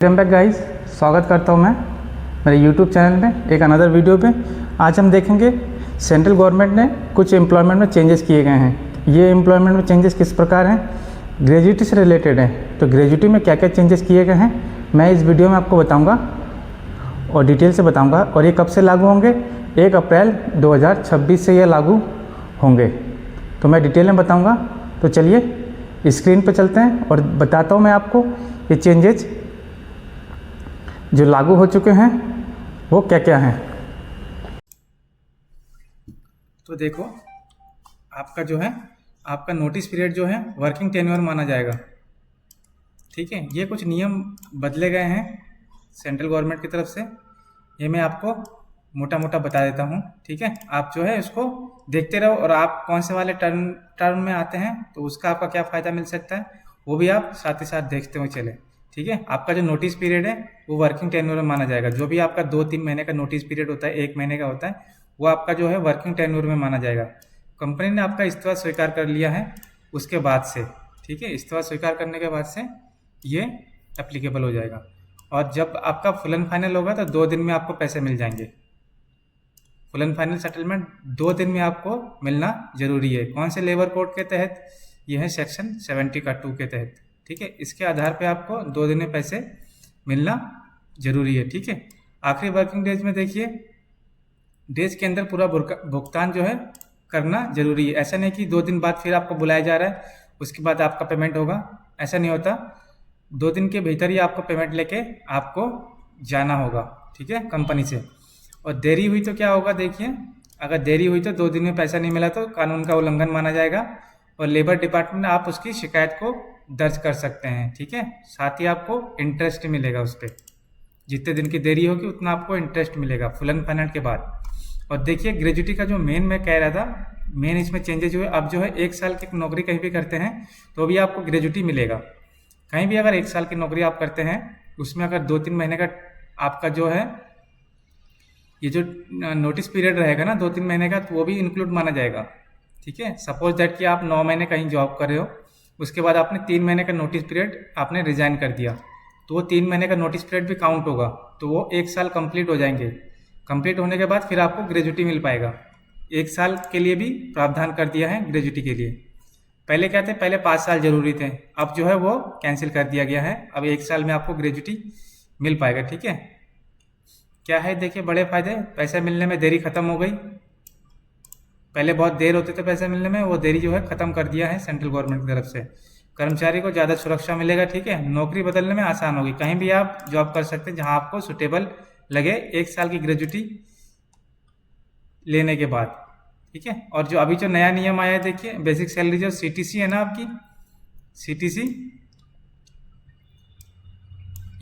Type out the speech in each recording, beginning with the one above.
Welcome back guys, स्वागत करता हूं मैं मेरे यूट्यूब चैनल में एक अनदर वीडियो पे। आज हम देखेंगे सेंट्रल गवर्नमेंट ने कुछ एम्प्लॉयमेंट में चेंजेस किए गए हैं। ये एम्प्लॉयमेंट में चेंजेस किस प्रकार हैं, ग्रेजुएटी से रिलेटेड है। तो ग्रेजुएटी में क्या क्या चेंजेस किए गए हैं मैं इस वीडियो में आपको बताऊँगा और डिटेल से बताऊँगा। और ये कब से लागू होंगे, 1 अप्रैल 2026 से ये लागू होंगे। तो मैं डिटेल में बताऊँगा। तो चलिए स्क्रीन पर चलते हैं और बताता हूँ मैं आपको ये चेंजेस जो लागू हो चुके हैं वो क्या क्या हैं। तो देखो, आपका जो है आपका नोटिस पीरियड जो है वर्किंग टेन्योर माना जाएगा। ठीक है, ये कुछ नियम बदले गए हैं सेंट्रल गवर्नमेंट की तरफ से। ये मैं आपको मोटा मोटा बता देता हूँ। ठीक है, आप जो है इसको देखते रहो और आप कौन से वाले टर्म में आते हैं तो उसका आपका क्या फ़ायदा मिल सकता है वो भी आप साथ ही साथ देखते हुए चले। ठीक है, आपका जो नोटिस पीरियड है वो वर्किंग टेन्योर में माना जाएगा। जो भी आपका 2-3 महीने का नोटिस पीरियड होता है, 1 महीने का होता है, वो आपका जो है वर्किंग टेन्योर में माना जाएगा। कंपनी ने आपका इस्तीफा स्वीकार कर लिया है उसके बाद से। ठीक है, इस्तीफा स्वीकार करने के बाद से ये एप्लीकेबल हो जाएगा। और जब आपका फुल एंड फाइनल होगा तो 2 दिन में आपको पैसे मिल जाएंगे। फुल एंड फाइनल सेटलमेंट 2 दिन में आपको मिलना जरूरी है। कौन से लेबर कोड के तहत? यह है सेक्शन 70 का 2 के तहत। ठीक है, इसके आधार पे आपको 2 दिन में पैसे मिलना जरूरी है। ठीक है, आखिरी वर्किंग डेज में देखिए, डेज के अंदर पूरा भुगतान जो है करना जरूरी है। ऐसा नहीं कि 2 दिन बाद फिर आपको बुलाया जा रहा है उसके बाद आपका पेमेंट होगा, ऐसा नहीं होता। 2 दिन के भीतर ही आपको पेमेंट लेके आपको जाना होगा। ठीक है, कंपनी से। और देरी हुई तो क्या होगा, देखिए, अगर देरी हुई तो 2 दिन में पैसा नहीं मिला तो कानून का उल्लंघन माना जाएगा और लेबर डिपार्टमेंट में आप उसकी शिकायत को दर्ज कर सकते हैं। ठीक है, साथ ही आपको इंटरेस्ट मिलेगा उस पर। जितने दिन की देरी होगी उतना आपको इंटरेस्ट मिलेगा फुल एंड फाइनल के बाद। और देखिए, ग्रेजुएटी का जो मेन मैं कह रहा था, मेन इसमें चेंजेज हुए। अब जो है 1 साल की नौकरी कहीं भी करते हैं तो भी आपको ग्रेजुएटी मिलेगा। कहीं भी अगर 1 साल की नौकरी आप करते हैं उसमें अगर 2-3 महीने का आपका जो है ये जो नोटिस पीरियड रहेगा ना 2-3 महीने का, तो वो भी इंक्लूड माना जाएगा। ठीक है, सपोज दैट कि आप 9 महीने कहीं जॉब कर रहे हो, उसके बाद आपने 3 महीने का नोटिस पीरियड आपने रिजाइन कर दिया, तो वो 3 महीने का नोटिस पीरियड भी काउंट होगा, तो वो 1 साल कंप्लीट हो जाएंगे। कंप्लीट होने के बाद फिर आपको ग्रेजुएटी मिल पाएगा। 1 साल के लिए भी प्रावधान कर दिया है ग्रेजुएटी के लिए। पहले क्या थे, पहले 5 साल जरूरी थे, अब जो है वो कैंसिल कर दिया गया है। अब 1 साल में आपको ग्रेजुएटी मिल पाएगा। ठीक है, क्या है देखिए बड़े फायदे। पैसे मिलने में देरी खत्म हो गई। पहले बहुत देर होते थे पैसे मिलने में, वो देरी जो है खत्म कर दिया है सेंट्रल गवर्नमेंट की तरफ से। कर्मचारी को ज़्यादा सुरक्षा मिलेगा। ठीक है, नौकरी बदलने में आसान होगी, कहीं भी आप जॉब कर सकते हैं जहां आपको सुटेबल लगे 1 साल की ग्रेजुएटी लेने के बाद। ठीक है, और जो अभी जो नया नियम आया है देखिए, बेसिक सैलरी जो सीटीसी है ना आपकी, सीटीसी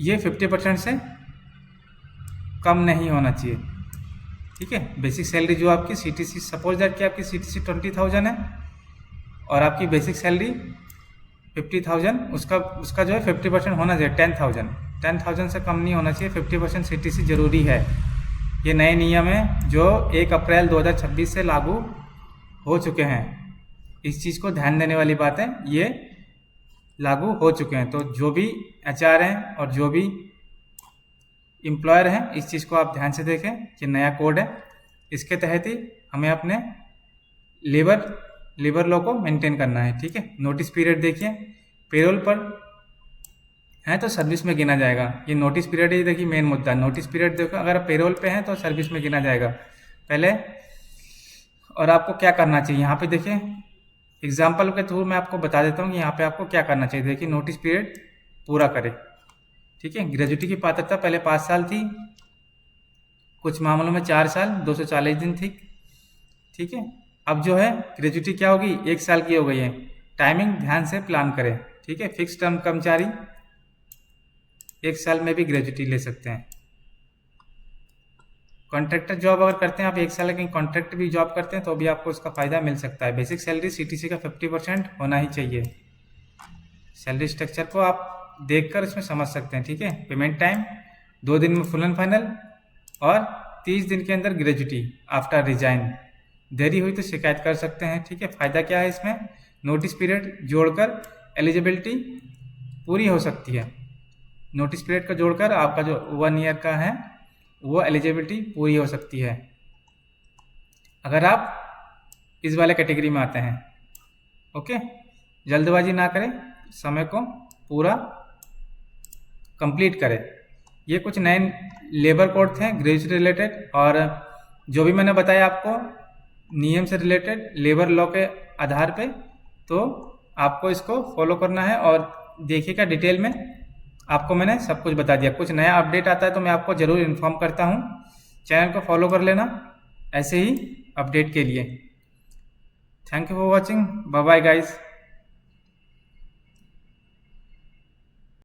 ये 50% से कम नहीं होना चाहिए। ठीक है, बेसिक सैलरी जो आपकी सीटीसी, सपोज दैट कि आपकी सीटीसी 20,000 है और आपकी बेसिक सैलरी 50,000, उसका जो है 50% होना चाहिए 10,000 से कम नहीं होना चाहिए। 50% सीटीसी जरूरी है। ये नए नियम है जो 1 अप्रैल 2026 से लागू हो चुके हैं। इस चीज़ को ध्यान देने वाली बात है, ये लागू हो चुके हैं। तो जो भी एचआर हैं और जो भी एम्प्लॉयर हैं, इस चीज़ को आप ध्यान से देखें। ये नया कोड है, इसके तहत ही हमें अपने लेबर लॉ को मेंटेन करना है। ठीक है, नोटिस पीरियड देखिए, पेरोल पर है तो सर्विस में गिना जाएगा। ये नोटिस पीरियड ही देखिए मेन मुद्दा। नोटिस पीरियड देखो, अगर पेरोल पे है तो सर्विस में गिना जाएगा पहले। और आपको क्या करना चाहिए यहाँ पे देखिए, एग्जाम्पल के थ्रू मैं आपको बता देता हूँ कि यहाँ पे आपको क्या करना चाहिए। देखिए, नोटिस पीरियड पूरा करें। ठीक है, ग्रेजुएटी की पात्रता पहले 5 साल थी, कुछ मामलों में 4 साल 240 दिन थी। ठीक है, अब जो है ग्रेजुएटी क्या होगी, 1 साल की हो गई है। टाइमिंग ध्यान से प्लान करें। ठीक है, फिक्स टर्म कर्मचारी 1 साल में भी ग्रेजुएटी ले सकते हैं। कॉन्ट्रैक्टर जॉब अगर करते हैं आप, 1 साल कहीं कॉन्ट्रैक्ट भी जॉब करते हैं तो भी आपको उसका फायदा मिल सकता है। बेसिक सैलरी सीटीसी का 50% होना ही चाहिए। सैलरी स्ट्रक्चर को आप देखकर इसमें समझ सकते हैं। ठीक है, पेमेंट टाइम 2 दिन में फुल एंड फाइनल और 30 दिन के अंदर ग्रेजुएटी आफ्टर रिजाइन। देरी हुई तो शिकायत कर सकते हैं। ठीक है, फायदा क्या है इसमें, नोटिस पीरियड जोड़कर एलिजिबिलिटी पूरी हो सकती है। नोटिस पीरियड का जोड़कर आपका जो 1 ईयर का है वो एलिजिबिलिटी पूरी हो सकती है, अगर आप इस वाले कैटेगरी में आते हैं। ओके, जल्दबाजी ना करें, समय को पूरा कंप्लीट करें। ये कुछ नए लेबर कोड थे ग्रेजुएट रिलेटेड, और जो भी मैंने बताया आपको नियम से रिलेटेड लेबर लॉ के आधार पे, तो आपको इसको फॉलो करना है। और देखिएगा डिटेल में, आपको मैंने सब कुछ बता दिया। कुछ नया अपडेट आता है तो मैं आपको ज़रूर इन्फॉर्म करता हूँ। चैनल को फॉलो कर लेना ऐसे ही अपडेट के लिए। Thank you for watching, bye bye guys.